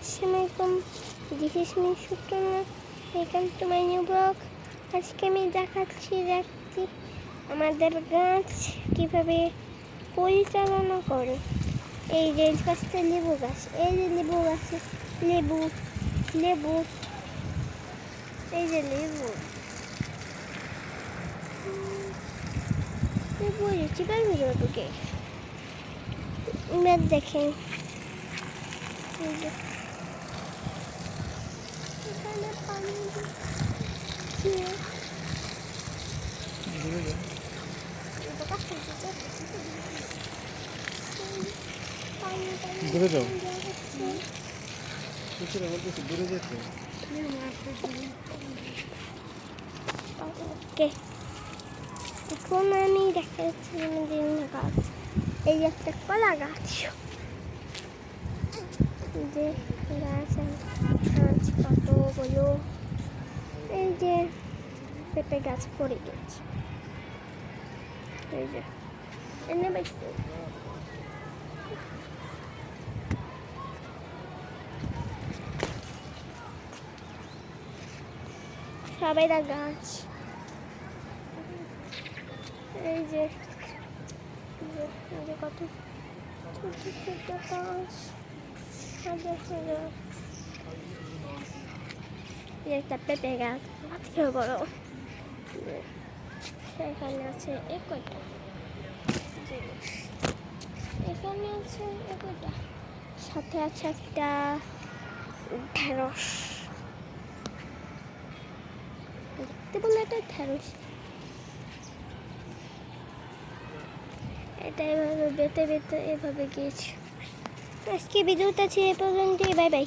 আসসালামাইকুম, this is me Suprona, welcome to my new blog. আজকে আমি দেখাচ্ছি আমাদের গাছ কীভাবে পরিচালনা করে। এই যে গাছটা লেবু গাছ, এই যে লেবু গাছে লেবু লেবু এই যে লেবু লেবু চিপার ভিতরে ঢুকে এবার দেখেন এখানে পানি দিয়ে দূরে যাও, কুকুরে বলতেছি দূরে যেতে। ওকে, এখন আমি দেখাচ্ছি আমাদের গাছ। এই যে একটা কলা গাছ, যে গাছ কতগুলো, এই যে পেঁপে গাছ পড়ে গেছে, এই যে এনে বাইছে। সবাইরা গাছ, এই যে কত ছোট ছোট গাছ, হাজার হাজার। একটা পেঁপে গাছ আজকেও বড়, সেখানে আছে একটা, এখানে আছে একটা, সাথে আছে একটা ঢেঁড়স, দেখতে বলে এটা ঢেঁড়স। এটা এভাবে বেতে বেতে এভাবে গিয়েছে। আজকে ভিডিওটা ছিল এ পর্যন্তই, বাই বাই।